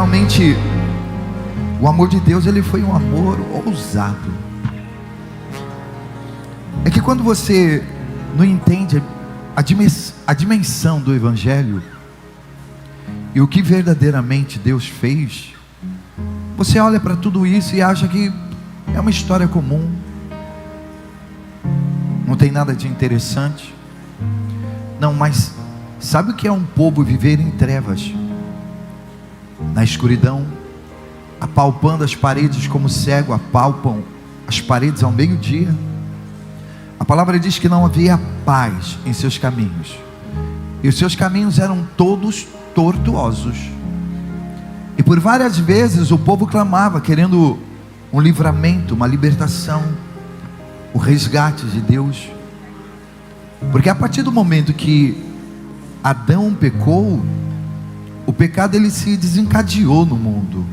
realmente o amor de Deus, ele foi um amor ousado. É que quando você não entende a dimensão do Evangelho e o que verdadeiramente Deus fez, você olha para tudo isso e acha que é uma história comum, não tem nada de interessante. Não, mas sabe o que é um povo viver em trevas, na escuridão, apalpando as paredes como cego apalpam as paredes ao meio-dia? A palavra diz que não havia paz em seus caminhos, e os seus caminhos eram todos tortuosos, e por várias vezes o povo clamava, querendo um livramento, uma libertação, o resgate de Deus, porque a partir do momento que Adão pecou, o pecado ele se desencadeou no mundo,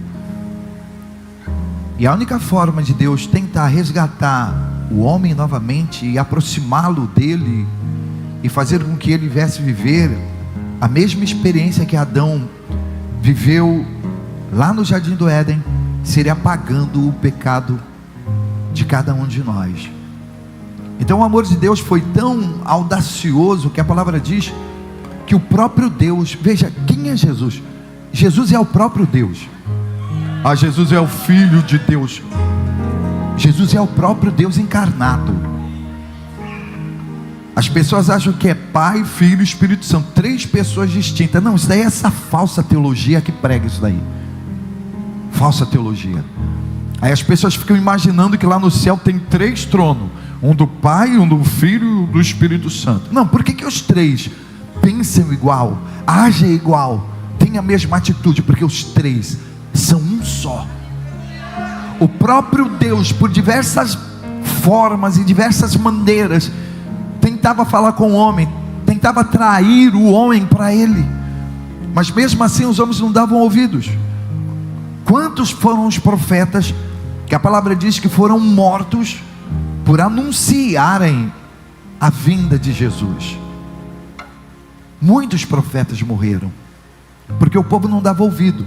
e a única forma de Deus tentar resgatar o homem novamente e aproximá-lo dele e fazer com que ele viesse viver a mesma experiência que Adão viveu lá no Jardim do Éden, seria apagando o pecado de cada um de nós. Então o amor de Deus foi tão audacioso que a palavra diz que o próprio Deus, veja, quem é Jesus? Jesus é o próprio Deus. Jesus é o Filho de Deus. Jesus é o próprio Deus encarnado. As pessoas acham que é Pai, Filho e Espírito Santo, 3 pessoas distintas. Não, isso daí é essa falsa teologia que prega isso daí. Falsa teologia. Aí as pessoas ficam imaginando que lá no céu tem 3 tronos, um do Pai, um do Filho e um do Espírito Santo. Não, por que os 3 pensam igual, agem igual, têm a mesma atitude? Porque os 3 são um só. O próprio Deus, por diversas formas e diversas maneiras, tentava falar com o homem, tentava atrair o homem para ele, mas mesmo assim os homens não davam ouvidos. Quantos foram os profetas que a palavra diz que foram mortos por anunciarem a vinda de Jesus? Muitos profetas morreram porque o povo não dava ouvido.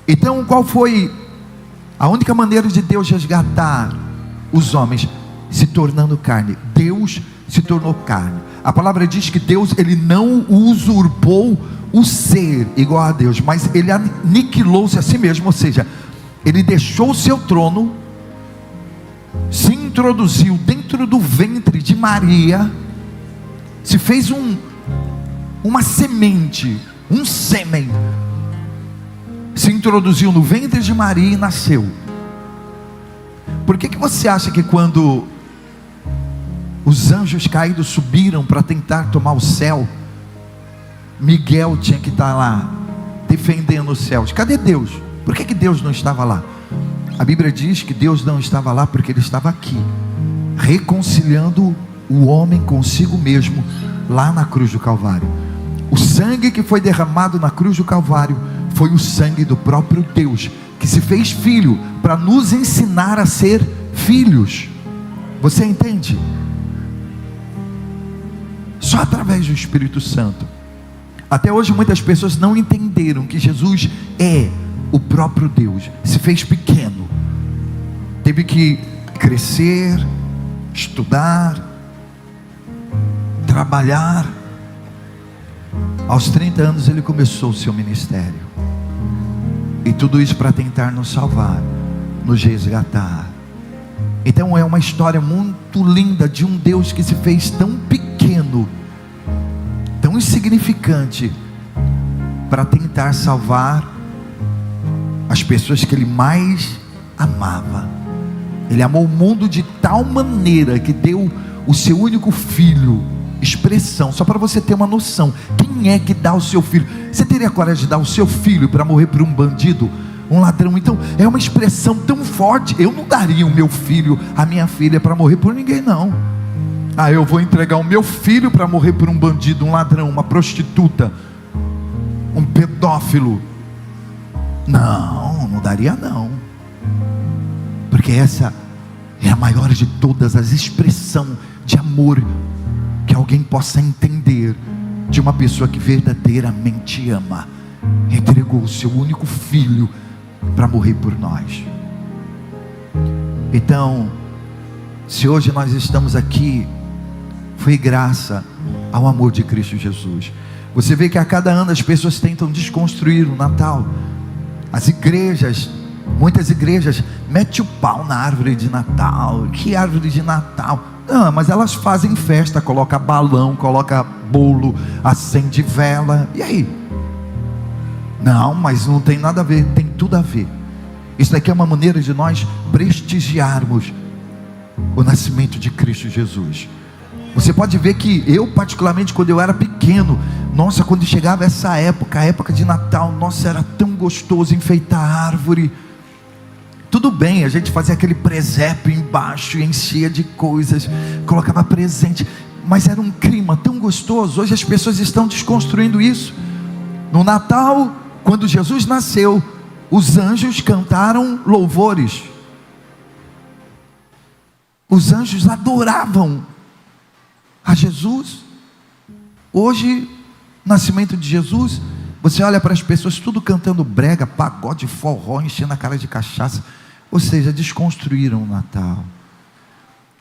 Então qual foi a única maneira de Deus resgatar os homens? Se tornando carne. Deus se tornou carne. A palavra diz que Deus, ele não usurpou o ser igual a Deus, mas ele aniquilou-se a si mesmo, ou seja, ele deixou o seu trono, se introduziu dentro do ventre de Maria, se fez uma semente, um sêmen, se introduziu no ventre de Maria e nasceu. Por que você acha que quando os anjos caídos subiram para tentar tomar o céu, Miguel tinha que estar lá defendendo os céus? Cadê Deus? Por que Deus não estava lá? A Bíblia diz que Deus não estava lá porque ele estava aqui, reconciliando o homem consigo mesmo, lá na cruz do Calvário. O sangue que foi derramado na cruz do Calvário foi o sangue do próprio Deus, que se fez filho, para nos ensinar a ser filhos. Você entende? Só através do Espírito Santo. Até hoje muitas pessoas não entenderam que Jesus é o próprio Deus. Se fez pequeno, teve que crescer, estudar, trabalhar. Aos 30 anos ele começou o seu ministério, e tudo isso para tentar nos salvar, nos resgatar. Então é uma história muito linda de um Deus que se fez tão pequeno, tão insignificante, para tentar salvar as pessoas que ele mais amava. Ele amou o mundo de tal maneira que deu o seu único filho. Expressão, só para você ter uma noção, quem é que dá o seu filho? Você teria coragem de dar o seu filho para morrer por um bandido, um ladrão? Então é uma expressão tão forte. Eu não daria o meu filho, a minha filha, para morrer por ninguém, não. Eu vou entregar o meu filho para morrer por um bandido, um ladrão, uma prostituta, um pedófilo? Não daria não, porque essa é a maior de todas as expressões de amor que alguém possa entender de uma pessoa que verdadeiramente ama. entregou o seu único filho para morrer por nós. Então, se hoje nós estamos aqui, foi graça ao amor de Cristo Jesus. Você vê que a cada ano as pessoas tentam desconstruir o Natal. As igrejas, muitas igrejas, metem o pau na árvore de Natal. Que árvore de Natal? Não, mas elas fazem festa, coloca balão, coloca bolo, acende vela. E aí? Não, mas não tem nada a ver. Tem tudo a ver. Isso daqui é uma maneira de nós prestigiarmos o nascimento de Cristo Jesus. Você pode ver que eu, particularmente, quando eu era pequeno, nossa, quando chegava essa época, a época de Natal, nossa, era tão gostoso enfeitar a árvore. Tudo bem, a gente fazia aquele presépio embaixo, enchia de coisas, colocava presente, mas era um clima tão gostoso. Hoje as pessoas estão desconstruindo isso. No Natal, quando Jesus nasceu, os anjos cantaram louvores. Os anjos adoravam a Jesus. Hoje, nascimento de Jesus, você olha para as pessoas tudo cantando brega, pagode, forró, enchendo a cara de cachaça. Ou seja, desconstruíram o Natal.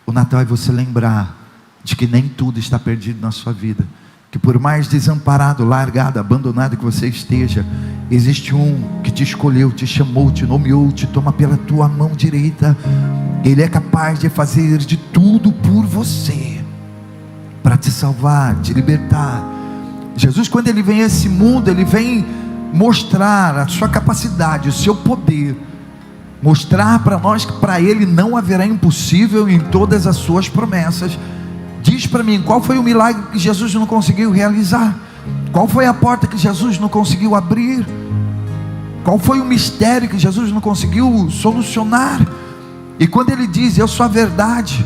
O Natal é você lembrar de que nem tudo está perdido na sua vida, que por mais desamparado, largado, abandonado que você esteja, existe um que te escolheu, te chamou, te nomeou, te toma pela tua mão direita. Ele é capaz de fazer de tudo por você, para te salvar, te libertar. Jesus, quando ele vem a esse mundo, ele vem mostrar a sua capacidade, o seu poder, mostrar para nós que para ele não haverá impossível em todas as suas promessas. Diz para mim, qual foi o milagre que Jesus não conseguiu realizar? Qual foi a porta que Jesus não conseguiu abrir? Qual foi o mistério que Jesus não conseguiu solucionar? E quando ele diz, eu sou a verdade,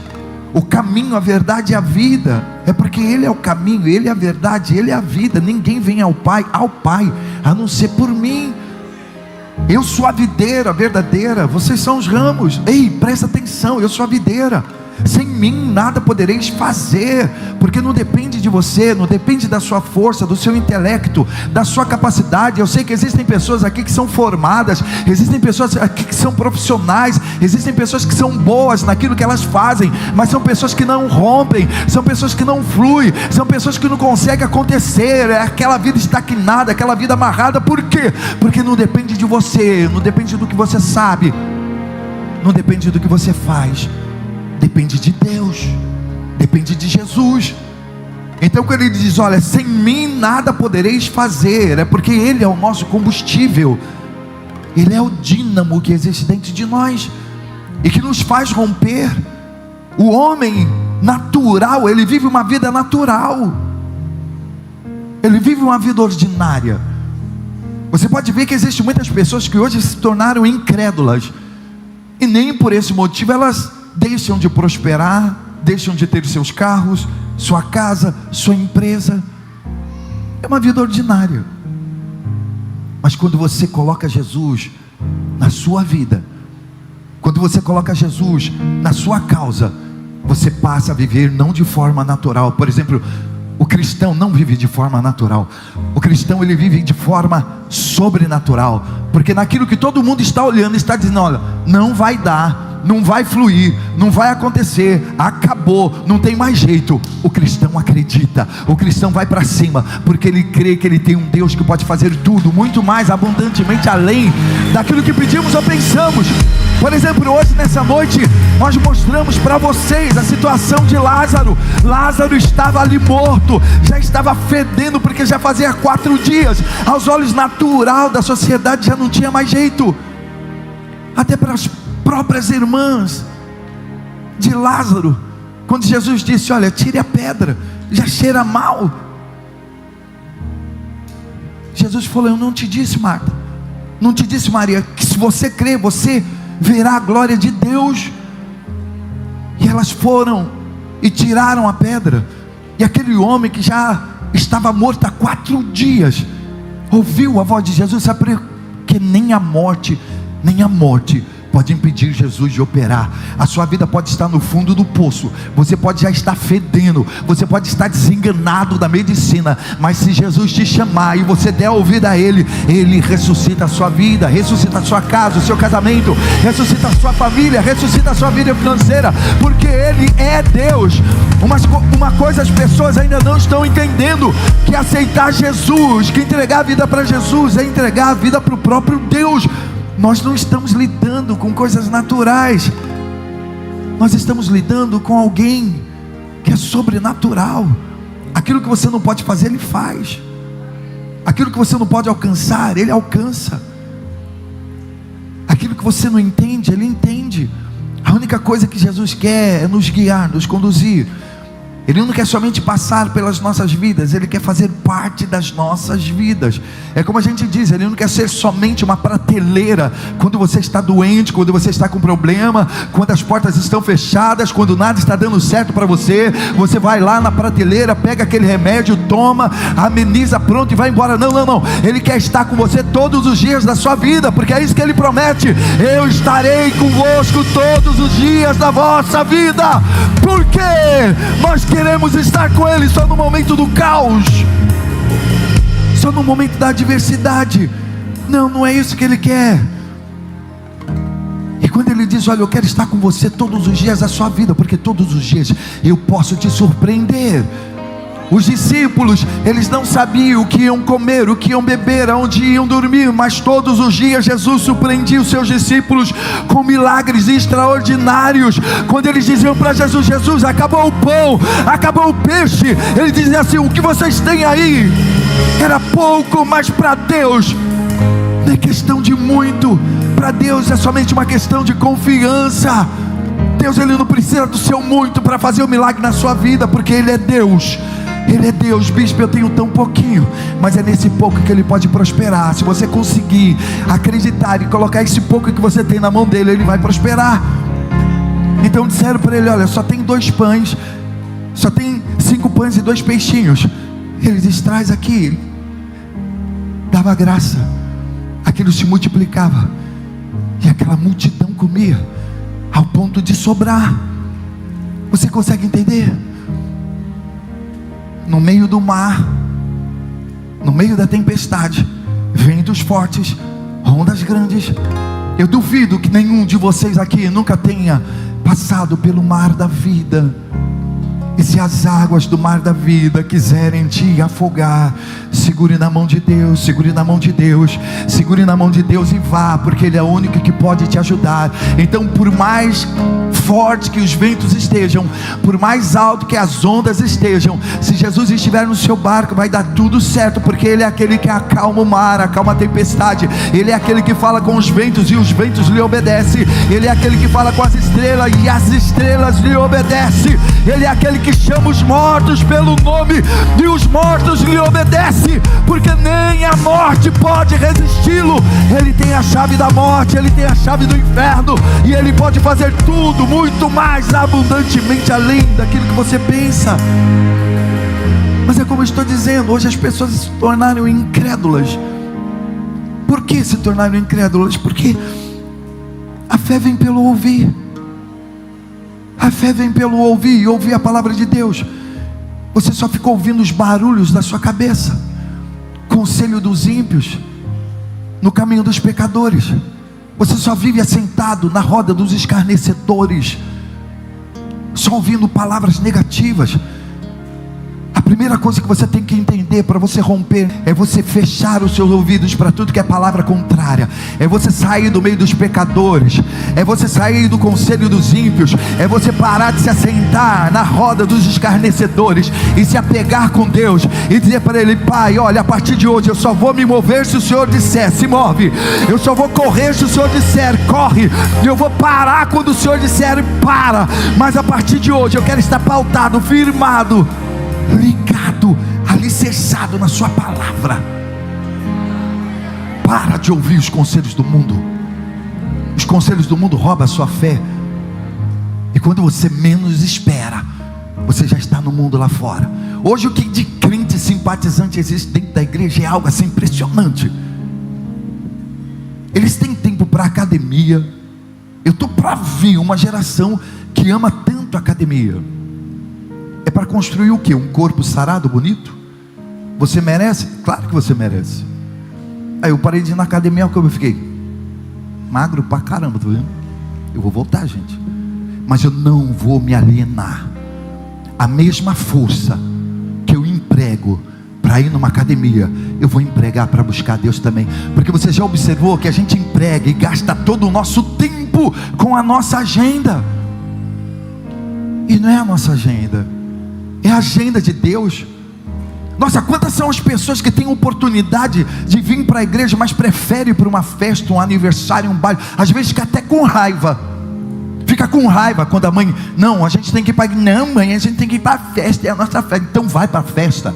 o caminho, a verdade e a vida, é porque ele é o caminho, ele é a verdade, ele é a vida. Ninguém vem ao Pai, a não ser por mim. Eu sou a videira verdadeira, vocês são os ramos. Ei, presta atenção, eu sou a videira. Sem mim nada podereis fazer, porque não depende de você, não depende da sua força, do seu intelecto, da sua capacidade. Eu sei que existem pessoas aqui que são formadas, existem pessoas aqui que são profissionais, existem pessoas que são boas naquilo que elas fazem, mas são pessoas que não rompem, são pessoas que não fluem, são pessoas que não conseguem acontecer. É aquela vida estagnada, aquela vida amarrada. Por quê? Porque não depende de você, não depende do que você sabe, não depende do que você faz. Depende de Deus, depende de Jesus. Então quando ele diz, olha, sem mim nada podereis fazer, é porque ele é o nosso combustível, ele é o dínamo que existe dentro de nós, e que nos faz romper. O homem natural, ele vive uma vida natural, ele vive uma vida ordinária. Você pode ver que existem muitas pessoas que hoje se tornaram incrédulas, e nem por esse motivo elas deixam de prosperar, deixam de ter seus carros, sua casa, sua empresa. É uma vida ordinária. Mas quando você coloca Jesus na sua vida, quando você coloca Jesus na sua causa, você passa a viver não de forma natural. Por exemplo, o cristão não vive de forma natural. O cristão, ele vive de forma sobrenatural, porque naquilo que todo mundo está olhando, está dizendo, olha, não vai dar, não vai fluir, não vai acontecer, acabou, não tem mais jeito. O cristão acredita, o cristão vai para cima, porque ele crê que ele tem um Deus que pode fazer tudo, muito mais abundantemente além daquilo que pedimos ou pensamos. Por exemplo, hoje nessa noite nós mostramos para vocês a situação de Lázaro. Lázaro estava ali morto, já estava fedendo, porque já fazia 4 dias. Aos olhos natural da sociedade já não tinha mais jeito. Até para as próprias irmãs de Lázaro, quando Jesus disse, olha, tire a pedra, já cheira mal. Jesus falou, eu não te disse, Marta, não te disse, Maria, que se você crer, você verá a glória de Deus. E elas foram e tiraram a pedra, e aquele homem que já estava morto há 4 dias, ouviu a voz de Jesus. Sabe por quê? Nem a morte pode impedir Jesus de operar. A sua vida pode estar no fundo do poço, você pode já estar fedendo, você pode estar desenganado da medicina, mas se Jesus te chamar e você der ouvido a Ele, Ele ressuscita a sua vida, ressuscita a sua casa, o seu casamento, ressuscita a sua família, ressuscita a sua vida financeira, porque Ele é Deus. Uma coisa as pessoas ainda não estão entendendo, que aceitar Jesus, que entregar a vida para Jesus, é entregar a vida para o próprio Deus. Nós não estamos lidando com coisas naturais, nós estamos lidando com alguém que é sobrenatural. Aquilo que você não pode fazer, Ele faz. Aquilo que você não pode alcançar, Ele alcança. Aquilo que você não entende, Ele entende. A única coisa que Jesus quer é nos guiar, nos conduzir. Ele não quer somente passar pelas nossas vidas, Ele quer fazer parte das nossas vidas. É como a gente diz, Ele não quer ser somente uma prateleira quando você está doente, quando você está com problema, quando as portas estão fechadas, quando nada está dando certo para você. Você vai lá na prateleira, pega aquele remédio, toma, ameniza, pronto e vai embora. Não, não, não. Ele quer estar com você todos os dias da sua vida, porque é isso que Ele promete: eu estarei convosco todos os dias da vossa vida. Por quê? Nós queremos estar com Ele só no momento do caos, só no momento da adversidade. Não, não é isso que Ele quer. E quando Ele diz: olha, eu quero estar com você todos os dias da sua vida, porque todos os dias eu posso te surpreender. Os discípulos, eles não sabiam o que iam comer, o que iam beber, aonde iam dormir, mas todos os dias Jesus surpreendia os seus discípulos com milagres extraordinários. Quando eles diziam para Jesus: Jesus, acabou o pão, acabou o peixe, ele dizia assim: o que vocês têm aí? Era pouco, mas para Deus não é questão de muito. Para Deus é somente uma questão de confiança. Deus, Ele não precisa do seu muito para fazer o milagre na sua vida, porque Ele é Deus. Ele é Deus. Bispo, eu tenho tão pouquinho, mas é nesse pouco que Ele pode prosperar. Se você conseguir acreditar e colocar esse pouco que você tem na mão dele, Ele vai prosperar. Então disseram para Ele: olha, só tem 2 pães, só tem 5 pães e 2 peixinhos. Ele diz: traz aqui. Dava graça, aquilo se multiplicava, e aquela multidão comia ao ponto de sobrar. Você consegue entender? No meio do mar, no meio da tempestade, ventos fortes, ondas grandes. Eu duvido que nenhum de vocês aqui nunca tenha passado pelo mar da vida. E se as águas do mar da vida quiserem te afogar, segure na mão de Deus, segure na mão de Deus, segure na mão de Deus e vá, porque Ele é o único que pode te ajudar. Então, por mais forte que os ventos estejam, por mais alto que as ondas estejam, se Jesus estiver no seu barco, vai dar tudo certo, porque Ele é aquele que acalma o mar, acalma a tempestade. Ele é aquele que fala com os ventos e os ventos lhe obedecem. Ele é aquele que fala com as estrelas e as estrelas lhe obedecem. Ele é aquele que chama os mortos pelo nome e os mortos lhe obedecem, porque nem a morte pode resisti-lo. Ele tem a chave da morte, Ele tem a chave do inferno, e Ele pode fazer tudo muito mais abundantemente além daquilo que você pensa. Mas é como eu estou dizendo, hoje as pessoas se tornaram incrédulas. Por que se tornaram incrédulas? Porque a fé vem pelo ouvir. A fé vem pelo ouvir, e ouvir a palavra de Deus. Você só ficou ouvindo os barulhos da sua cabeça, conselho dos ímpios, no caminho dos pecadores. Você só vive assentado na roda dos escarnecedores, só ouvindo palavras negativas. A primeira coisa que você tem que entender para você romper é você fechar os seus ouvidos para tudo que é palavra contrária. É você sair do meio dos pecadores, é você sair do conselho dos ímpios, é você parar de se assentar na roda dos escarnecedores e se apegar com Deus e dizer para Ele: Pai, olha, a partir de hoje eu só vou me mover se o Senhor disser, se move. Eu só vou correr se o Senhor disser, corre. E eu vou parar quando o Senhor disser, para. Mas a partir de hoje eu quero estar pautado, firmado, ligado, alicerçado na sua palavra. Para de ouvir os conselhos do mundo. Os conselhos do mundo roubam a sua fé, e quando você menos espera, você já está no mundo lá fora. Hoje o que de crente simpatizante existe dentro da igreja é algo assim impressionante. Eles têm tempo para academia, Eu estou para ver uma geração que ama tanto a academia. É para construir o quê? Um corpo sarado, bonito? Você merece? Claro que você merece. Aí eu parei de ir na academia, como eu fiquei magro pra caramba, tá vendo? Eu vou voltar, gente, mas eu não vou me alienar. A mesma força que eu emprego para ir numa academia, eu vou empregar para buscar Deus também. Porque você já observou que a gente emprega e gasta todo o nosso tempo com a nossa agenda, e não é a nossa agenda, é a agenda de Deus. Nossa, quantas são as pessoas que têm oportunidade de vir para a igreja, mas preferem ir para uma festa, um aniversário, um baile, às vezes fica até com raiva. Fica com raiva quando a mãe, não, a gente tem que ir para, não mãe, a gente tem que ir para a festa, é a nossa festa. Então vai para a festa.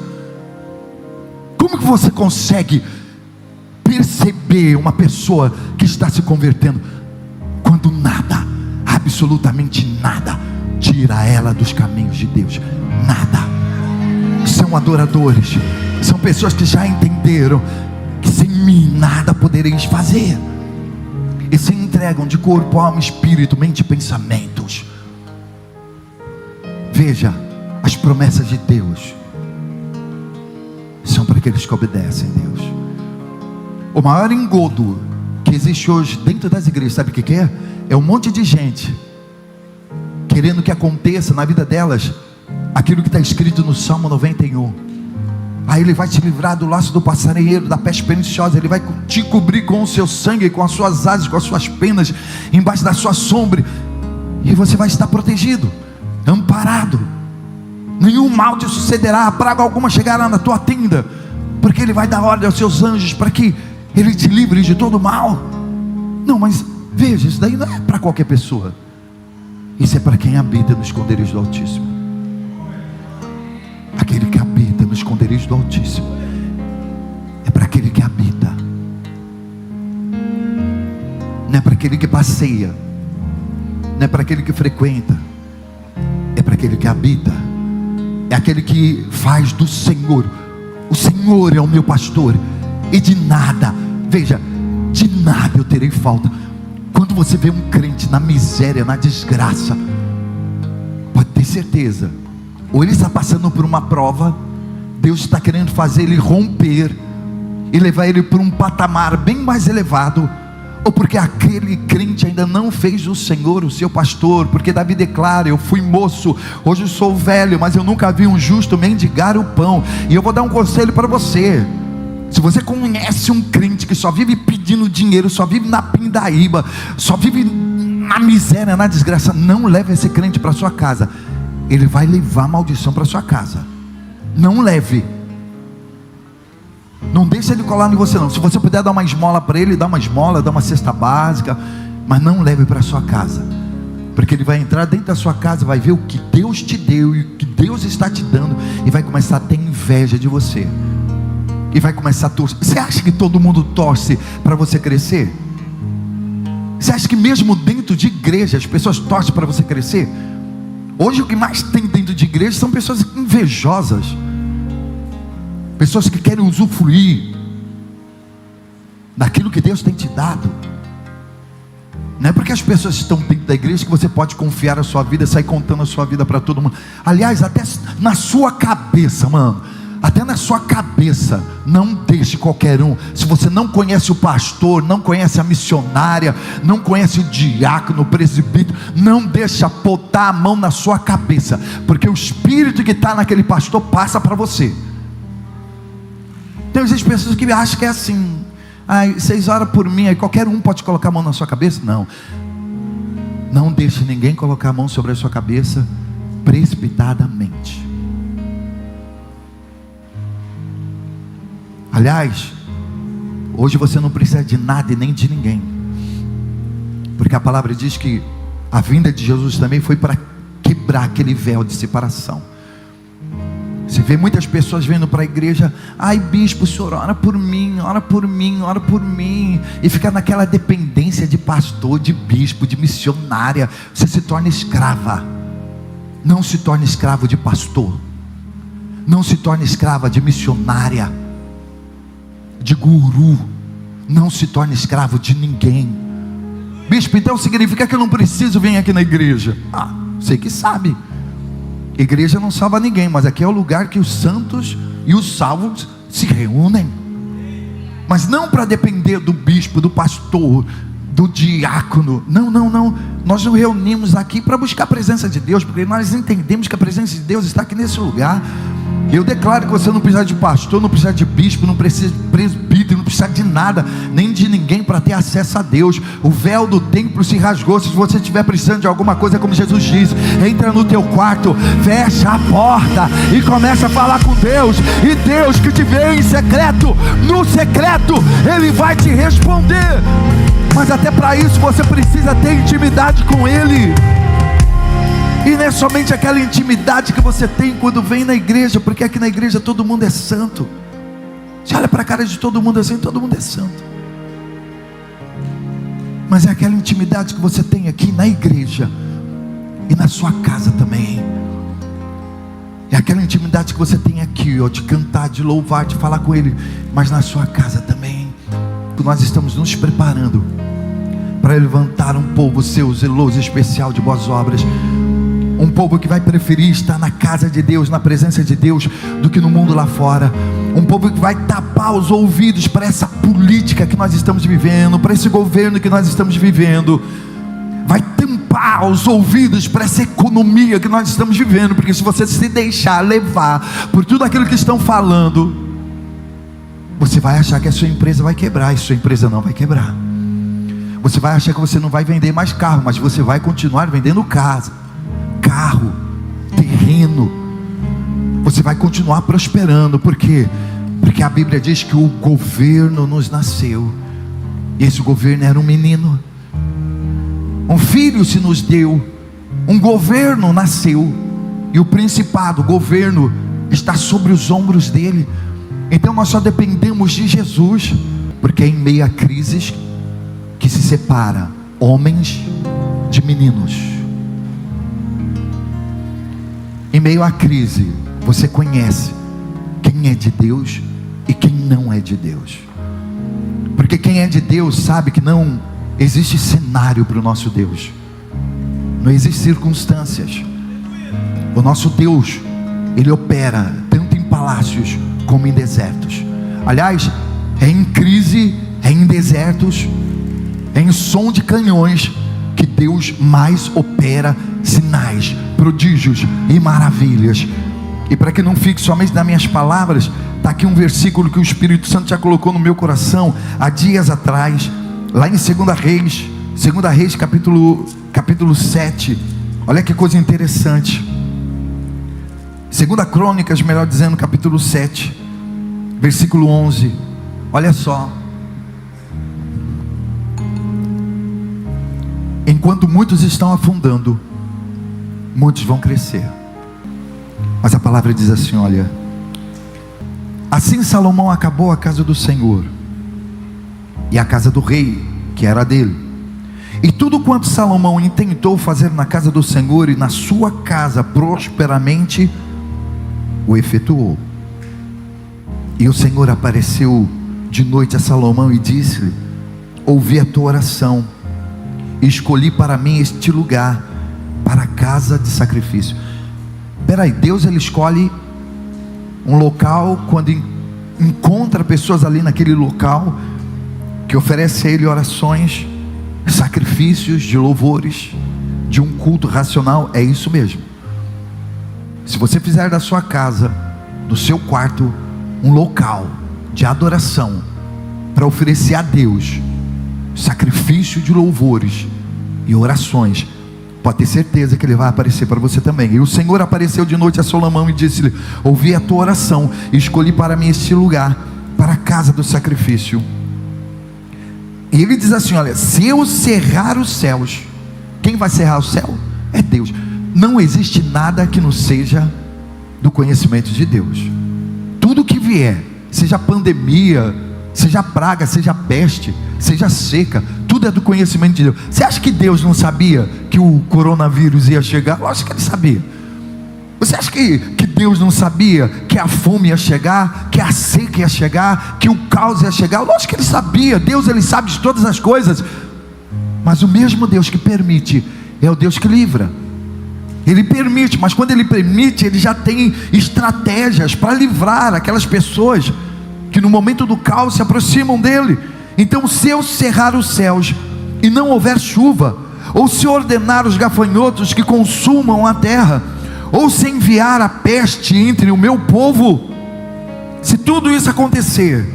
Como que você consegue perceber uma pessoa que está se convertendo, quando nada, absolutamente nada, tira ela dos caminhos de Deus? Nada. São adoradores, são pessoas que já entenderam que sem mim nada podereis fazer, e se entregam de corpo, alma, espírito, mente e pensamentos. Veja, as promessas de Deus são para aqueles que obedecem a Deus. O maior engodo que existe hoje dentro das igrejas, sabe o que é? É um monte de gente querendo que aconteça na vida delas aquilo que está escrito no Salmo 91. Aí Ele vai te livrar do laço do passarinheiro, da peste perniciosa. Ele vai te cobrir com o seu sangue, com as suas asas, com as suas penas, embaixo da sua sombra, e você vai estar protegido, amparado. Nenhum mal te sucederá, praga alguma chegará na tua tenda, porque Ele vai dar ordem aos seus anjos para que Ele te livre de todo mal. Não, mas veja, isso daí não é para qualquer pessoa. Isso é para quem habita no esconderijo do Altíssimo. Aquele que habita no esconderijo do Altíssimo é para aquele que habita. Não é para aquele que passeia, não é para aquele que frequenta, é para aquele que habita. É aquele que faz do Senhor, o Senhor é o meu pastor, e de nada, veja, de nada eu terei falta. Quando você vê um crente na miséria, na desgraça, pode ter certeza, ou ele está passando por uma prova, Deus está querendo fazer ele romper e levar ele para um patamar bem mais elevado, ou porque aquele crente ainda não fez o Senhor o seu pastor. Porque Davi declara: eu fui moço, hoje sou velho, mas eu nunca vi um justo mendigar o pão. E eu vou dar um conselho para você: se você conhece um crente que só vive pedindo dinheiro, só vive na pindaíba, só vive na miséria, na desgraça, não leve esse crente para sua casa. Ele vai levar maldição para sua casa. Não leve. Não deixe ele colar em você não. Se você puder dar uma esmola para ele, dá uma esmola, dá uma cesta básica, mas não leve para sua casa, porque ele vai entrar dentro da sua casa, vai ver o que Deus te deu e o que Deus está te dando, e vai começar a ter inveja de você, e vai começar a torcer. Você acha que todo mundo torce para você crescer? Você acha que mesmo dentro de igreja as pessoas torcem para você crescer? Hoje o que mais tem dentro de igreja são pessoas invejosas, pessoas que querem usufruir daquilo que Deus tem te dado. Não é porque as pessoas estão dentro da igreja que você pode confiar a sua vida, sair contando a sua vida para todo mundo. Aliás, até na sua cabeça, mano, até na sua cabeça, não deixe qualquer um. Se você não conhece o pastor, não conhece a missionária, não conhece o diácono, o presbítero, não deixa botar a mão na sua cabeça, porque o espírito que está naquele pastor passa para você. Tem as pessoas que acham que é assim: vocês oram por mim, aí qualquer um pode colocar a mão na sua cabeça. Não, não deixe ninguém colocar a mão sobre a sua cabeça precipitadamente. Aliás, hoje você não precisa de nada e nem de ninguém, porque a palavra diz que a vinda de Jesus também foi para quebrar aquele véu de separação. Você vê muitas pessoas vindo para a igreja: ai bispo, o senhor ora por mim, ora por mim, ora por mim, e fica naquela dependência de pastor, de bispo, de missionária. Você se torna escrava. Não se torne escravo de pastor, não se torne escrava de missionária, de guru. Não se torne escravo de ninguém. Bispo, então significa que eu não preciso vir aqui na igreja? Você que sabe. Igreja não salva ninguém, mas aqui é o lugar que os santos e os salvos se reúnem. Mas não para depender do bispo, do pastor, do diácono. Não. Nós nos reunimos aqui para buscar a presença de Deus, porque nós entendemos que a presença de Deus está aqui nesse lugar. Eu declaro que você não precisa de pastor, não precisa de bispo, não precisa de presbítero, não precisa de nada, nem de ninguém para ter acesso a Deus. O véu do templo se rasgou. Se você estiver precisando de alguma coisa, como Jesus disse, entra no teu quarto, fecha a porta e começa a falar com Deus. E Deus que te vê em secreto, no secreto Ele vai te responder. Mas até para isso você precisa ter intimidade com Ele. E não é somente aquela intimidade que você tem quando vem na igreja, porque aqui na igreja todo mundo é santo. Você olha para a cara de todo mundo assim, todo mundo é santo. Mas é aquela intimidade que você tem aqui na igreja e na sua casa também. É aquela intimidade que você tem aqui, ó, de cantar, de louvar, de falar com Ele, mas na sua casa também. Nós estamos nos preparando para levantar um povo seu, zeloso, especial de boas obras. Um povo que vai preferir estar na casa de Deus, na presença de Deus, do que no mundo lá fora. Um povo que vai tapar os ouvidos para essa política que nós estamos vivendo, para esse governo que nós estamos vivendo. Vai tampar os ouvidos para essa economia que nós estamos vivendo. Porque se você se deixar levar por tudo aquilo que estão falando, você vai achar que a sua empresa vai quebrar. E sua empresa não vai quebrar. Você vai achar que você não vai vender mais carro, mas você vai continuar vendendo casa, carro, terreno. Você vai continuar prosperando. Por quê? Porque a Bíblia diz que o governo nos nasceu. E esse governo era um menino. Um filho se nos deu. Um governo nasceu. E o principado, o governo, está sobre os ombros dele. Então nós só dependemos de Jesus. Porque é em meio a crises que se separa homens de meninos. Em meio à crise, você conhece quem é de Deus e quem não é de Deus. Porque quem é de Deus sabe que não existe cenário para o nosso Deus. Não existem circunstâncias. O nosso Deus, Ele opera tanto em palácios como em desertos. Aliás, é em crise, é em desertos, é em som de canhões que Deus mais opera sinais, prodígios e maravilhas. E para que não fique somente nas minhas palavras, está aqui um versículo que o Espírito Santo já colocou no meu coração há dias atrás, lá em 2 Reis capítulo 7. Olha que coisa interessante. 2 Crônicas, melhor dizendo, capítulo 7, versículo 11. Olha só. Enquanto muitos estão afundando, muitos vão crescer. Mas a palavra diz assim, olha: assim Salomão acabou a casa do Senhor e a casa do rei, que era dele. E tudo quanto Salomão intentou fazer na casa do Senhor e na sua casa prosperamente, o efetuou. E o Senhor apareceu de noite a Salomão e disse-lhe: ouvi a tua oração e escolhi para mim este lugar, para a casa de sacrifício. Peraí, Deus ele escolhe um local quando encontra pessoas ali naquele local que oferece a Ele orações, sacrifícios de louvores, de um culto racional. É isso mesmo. Se você fizer da sua casa, do seu quarto, um local de adoração para oferecer a Deus sacrifício de louvores e orações, pode ter certeza que Ele vai aparecer para você também. E o Senhor apareceu de noite a Salomão e disse-lhe: ouvi a tua oração e escolhi para mim este lugar, para a casa do sacrifício. E Ele diz assim, olha: se eu cerrar os céus, quem vai cerrar o céu? É Deus. Não existe nada que não seja do conhecimento de Deus. Tudo que vier, seja pandemia, seja praga, seja peste, seja seca, tudo é do conhecimento de Deus. Você acha que Deus não sabia que o coronavírus ia chegar? Lógico que Ele sabia. Você acha que Deus não sabia que a fome ia chegar, que a seca ia chegar, que o caos ia chegar? Lógico que Ele sabia. Deus, Ele sabe de todas as coisas. Mas o mesmo Deus que permite é o Deus que livra. Ele permite, mas quando Ele permite, Ele já tem estratégias para livrar aquelas pessoas que no momento do caos se aproximam dEle. Então, se eu cerrar os céus e não houver chuva, ou se ordenar os gafanhotos que consumam a terra, ou se enviar a peste entre o meu povo, se tudo isso acontecer,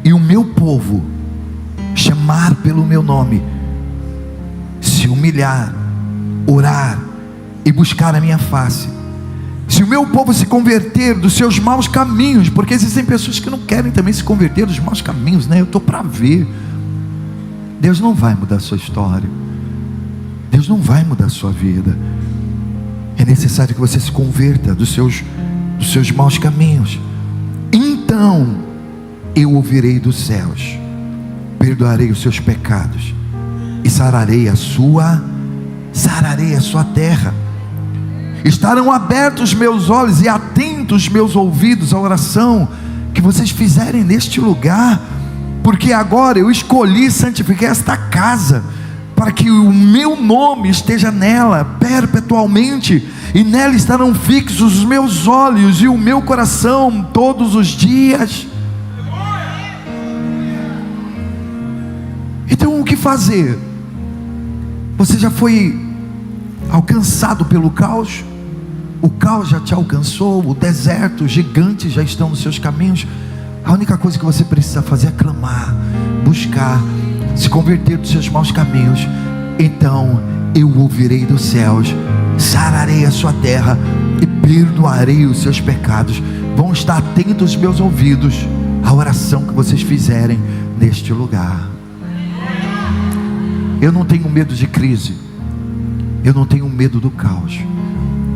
e o meu povo chamar pelo meu nome, se humilhar, orar e buscar a minha face, se o meu povo se converter dos seus maus caminhos, porque existem pessoas que não querem também se converter dos maus caminhos, né? Eu estou para ver. Deus não vai mudar a sua história, Deus não vai mudar a sua vida. É necessário que você se converta dos seus maus caminhos. Então eu ouvirei dos céus, perdoarei os seus pecados e sararei a sua terra. Estarão abertos meus olhos e atentos meus ouvidos à oração que vocês fizerem neste lugar, porque agora eu escolhi e santifiquei esta casa, para que o meu nome esteja nela perpetualmente, e nela estarão fixos os meus olhos e o meu coração todos os dias. Então o que fazer? Você já foi alcançado pelo caos? O caos já te alcançou, o deserto, os gigantes já estão nos seus caminhos. A única coisa que você precisa fazer é clamar, buscar, se converter dos seus maus caminhos. Então eu ouvirei dos céus, sararei a sua terra e perdoarei os seus pecados. Vão estar atentos meus ouvidos à oração que vocês fizerem neste lugar. Eu não tenho medo de crise, eu não tenho medo do caos,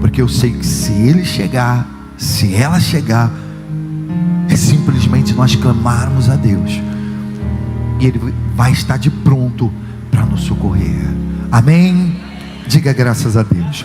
porque eu sei que se ele chegar, se ela chegar, é simplesmente nós clamarmos a Deus e Ele vai estar de pronto para nos socorrer. Amém? Diga graças a Deus.